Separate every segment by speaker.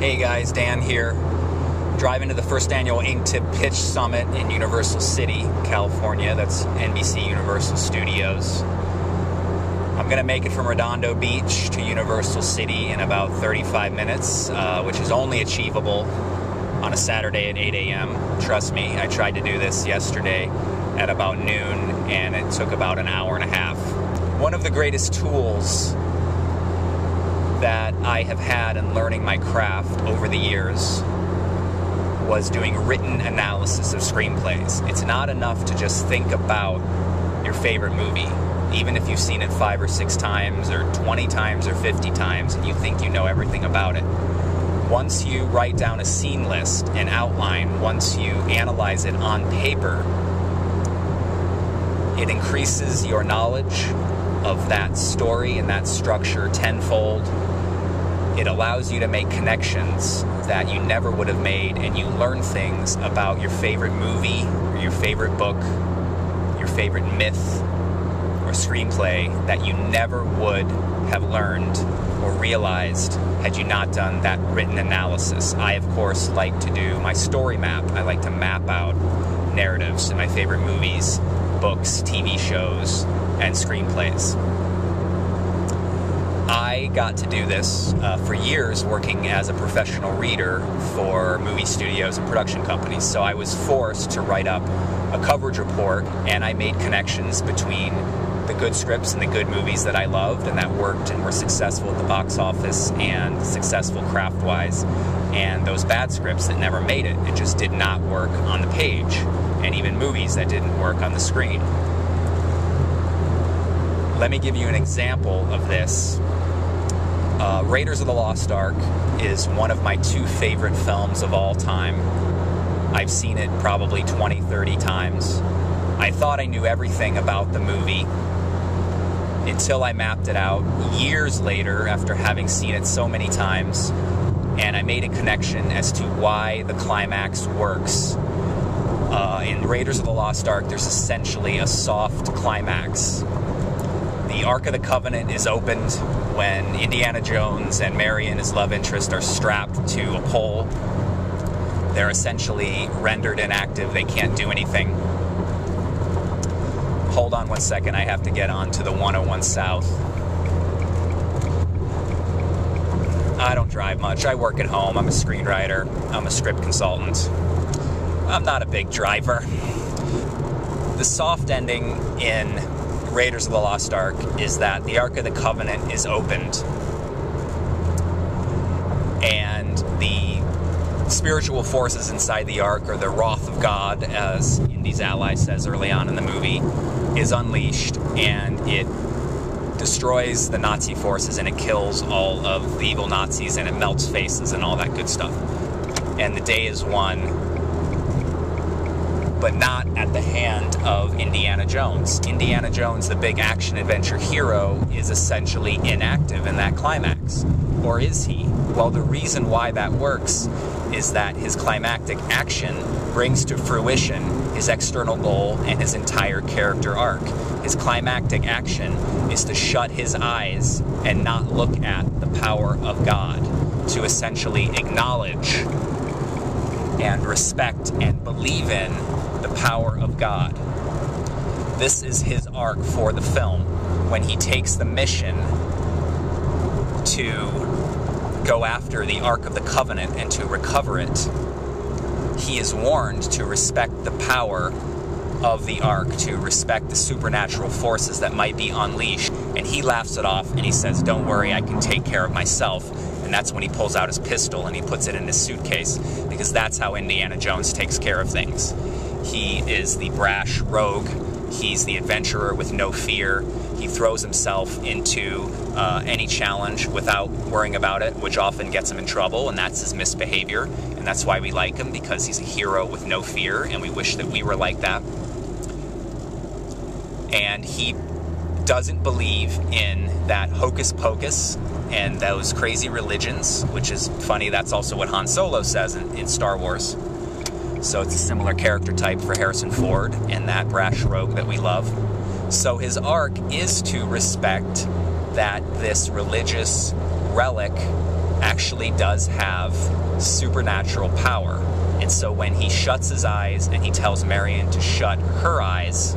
Speaker 1: Hey guys, Dan here. Driving to the first annual Inktip Pitch Summit in Universal City, California. That's NBC Universal Studios. I'm going to make it from Redondo Beach to Universal City in about 35 minutes, which is only achievable on a Saturday at 8 a.m. Trust me, I tried to do this yesterday at about noon, and it took about an hour and a half. One of the greatest tools that I have had in learning my craft over the years was doing written analysis of screenplays. It's not enough to just think about your favorite movie, even if you've seen it 5 or 6 times or 20 times or 50 times and you think you know everything about it. Once you write down a scene list and outline, once you analyze it on paper, it increases your knowledge of that story and that structure tenfold. It allows you to make connections that you never would have made, and you learn things about your favorite movie, or your favorite book, your favorite myth, or screenplay that you never would have learned or realized had you not done that written analysis. I, of course, like to do my story map. I like to map out narratives in my favorite movies, books, TV shows, and screenplays. I got to do this for years working as a professional reader for movie studios and production companies. So I was forced to write up a coverage report, and I made connections between the good scripts and the good movies that I loved and that worked and were successful at the box office and successful craft-wise, and those bad scripts that never made it. It just did not work on the page, and even movies that didn't work on the screen. Let me give you an example of this. Raiders of the Lost Ark is one of my 2 favorite films of all time. I've seen it probably 20, 30 times. I thought I knew everything about the movie until I mapped it out years later after having seen it so many times, and I made a connection as to why the climax works. In Raiders of the Lost Ark, there's essentially a soft climax. The Ark of the Covenant is opened when Indiana Jones and Marion, his love interest, are strapped to a pole. They're essentially rendered inactive. They can't do anything. Hold on one second. I have to get on to the 101 South. I don't drive much. I work at home. I'm a screenwriter. I'm a script consultant. I'm not a big driver. The soft ending in Raiders of the Lost Ark is that the Ark of the Covenant is opened, and the spiritual forces inside the Ark, or the wrath of God, as Indy's ally says early on in the movie, is unleashed, and it destroys the Nazi forces, and it kills all of the evil Nazis, and it melts faces and all that good stuff. And the day is won, but not at the hand of Indiana Jones. Indiana Jones, the big action-adventure hero, is essentially inactive in that climax. Or is he? Well, the reason why that works is that his climactic action brings to fruition his external goal and his entire character arc. His climactic action is to shut his eyes and not look at the power of God, to essentially acknowledge and respect and believe in the power of God. This is his arc for the film. When he takes the mission to go after the Ark of the Covenant and to recover it, he is warned to respect the power of the Ark, to respect the supernatural forces that might be unleashed. And he laughs it off and he says, "Don't worry, I can take care of myself." And that's when he pulls out his pistol and he puts it in his suitcase, because that's how Indiana Jones takes care of things. He is the brash rogue. He's the adventurer with no fear. He throws himself into any challenge without worrying about it, which often gets him in trouble, and that's his misbehavior. And that's why we like him, because he's a hero with no fear, and we wish that we were like that. And he doesn't believe in that hocus pocus and those crazy religions, which is funny. That's also what Han Solo says in Star Wars. So it's a similar character type for Harrison Ford and that brash rogue that we love. So his arc is to respect that this religious relic actually does have supernatural power. And so when he shuts his eyes and he tells Marion to shut her eyes,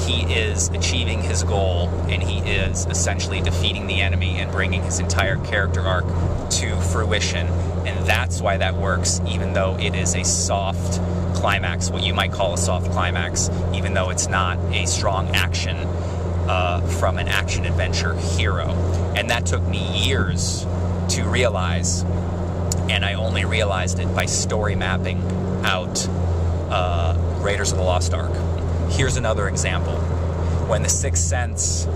Speaker 1: he is achieving his goal, and he is essentially defeating the enemy and bringing his entire character arc to fruition. And that's why that works, even though it is a soft climax, what you might call a soft climax, even though it's not a strong action from an action-adventure hero. And that took me years to realize, and I only realized it by story mapping out Raiders of the Lost Ark. Here's another example. When The Sixth Sense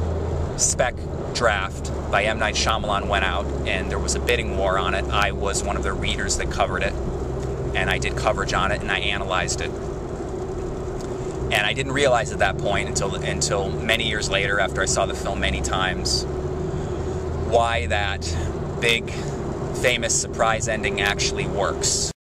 Speaker 1: spec draft by M. Night Shyamalan went out and there was a bidding war on it, I was one of the readers that covered it, and I did coverage on it and I analyzed it. And I didn't realize at that point until many years later, after I saw the film many times, why that big famous surprise ending actually works.